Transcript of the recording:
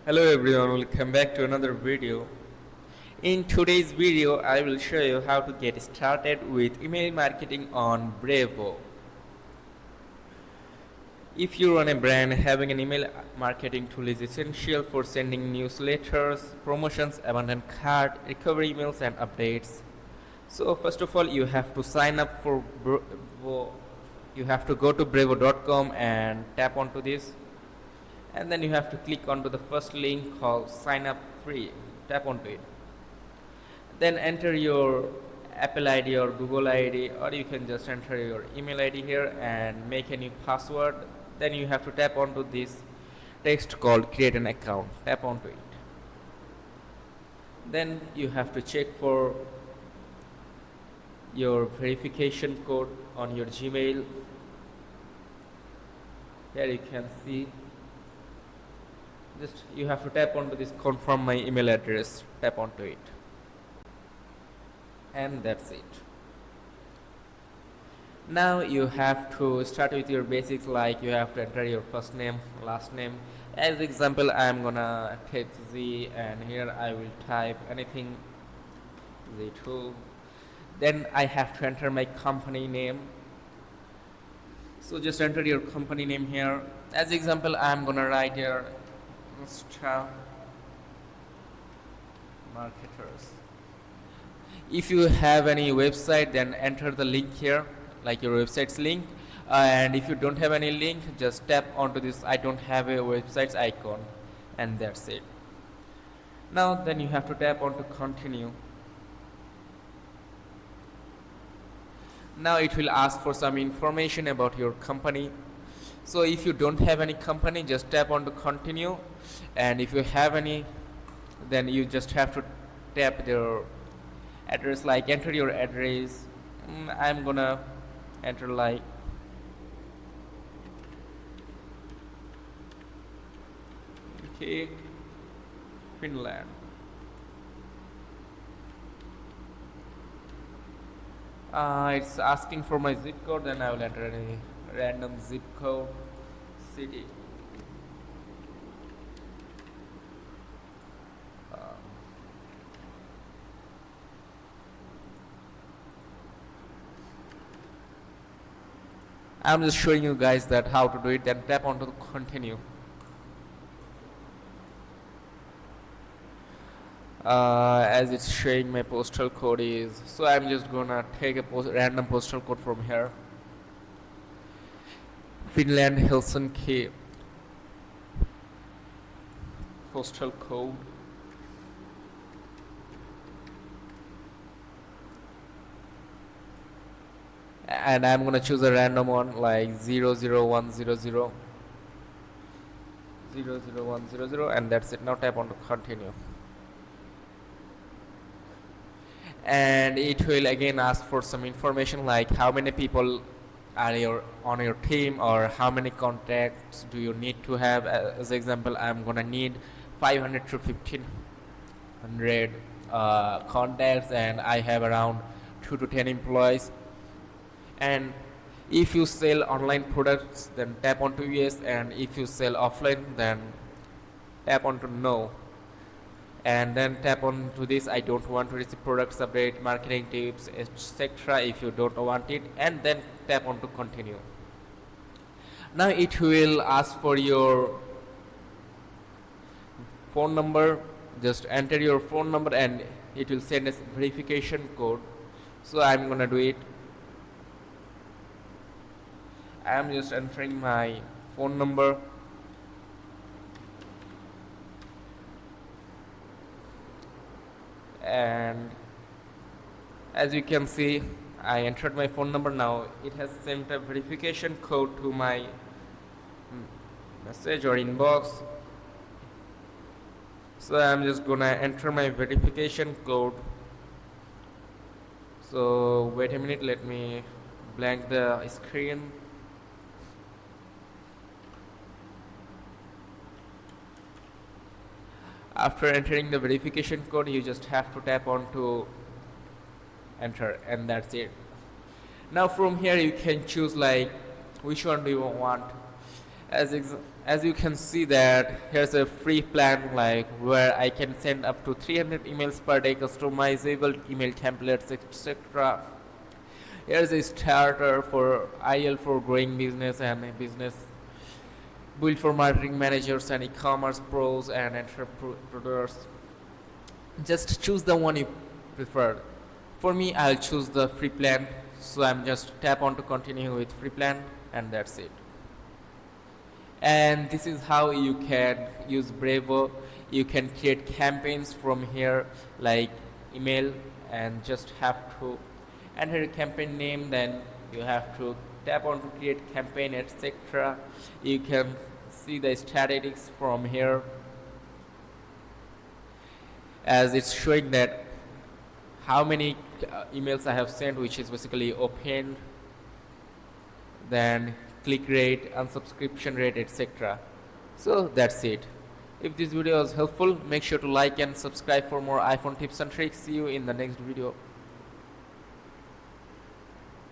Hello everyone, welcome back to another video. In today's video, I will show you how to get started with email marketing on Brevo. If you run a brand, having an email marketing tool is essential for sending newsletters, promotions, abandoned cart, recovery emails and updates. So first of all, you have to sign up for Brevo. You have to go to brevo.com and tap onto this, and then you have to click onto the first link called sign up free. Tap onto it, then enter your Apple ID or Google ID, or you can just enter your email ID here and make a new password. Then you have to tap onto this text called create an account. Tap onto it, then you have to check for your verification code on your Gmail. Here you can see, just you have to tap onto this confirm my email address. Tap onto it, and that's it. Now you have to start with your basics, like you have to enter your first name, last name. As example, I'm gonna take Z, and here I will type anything, Z2. Then I have to enter my company name, so just enter your company name here. As example, I'm gonna write here Mr. Marketers. If you have any website, then enter the link here, like your website's link. And if you don't have any link, just tap onto this I don't have a website icon, and that's it. Now then you have to tap onto continue. Now it will ask for some information about your company. So if you don't have any company, just tap onto continue, and if you have any, then you just have to tap their address, like enter your address. I'm gonna enter like okay, Finland. It's asking for my zip code, then I will enter any random zip code, city. I'm just showing you guys that how to do it. Then tap onto the continue. As it's showing my postal code is, so I'm just gonna take a random postal code from here. Finland, Helsinki postal code. And I'm gonna choose a random one like 00100 00100, and that's it. Now tap on to continue, and it will again ask for some information like how many people are on your team, or how many contacts do you need to have. As example, I'm gonna need 500 to 1500 contacts, and I have around 2 to 10 employees. And if you sell online products, then tap onto yes, and if you sell offline, then tap onto no, and then tap onto this I don't want to receive products update, marketing tips, etc. if you don't want it, and then tap onto continue. Now it will ask for your phone number. Just enter your phone number and it will send us verification code. So I'm gonna do it. I'm just entering my phone number, and as you can see, I entered my phone number. Now it has sent a verification code to my message or inbox. So I'm just gonna enter my verification code. So wait a minute, let me blank the screen. After entering the verification code, you just have to tap on to enter, and that's it. Now from here you can choose like which one do you want. As you can see that here's a free plan like where I can send up to 300 emails per day, customizable email templates, etc. Here's a starter for IL for growing business and a business built for marketing managers and e-commerce pros and entrepreneurs. Just choose the one you prefer. For me, I'll choose the free plan, so I'm just tap on to continue with free plan, and that's it. And this is how you can use Brevo. You can create campaigns from here like email, and just have to enter a campaign name, then you have to tap on to create campaign, etc. You can see the statistics from here, as it's showing that how many emails I have sent, which is basically opened, then click rate, unsubscription rate, etc. So that's it. If this video was helpful, make sure to like and subscribe for more iPhone tips and tricks. See you in the next video.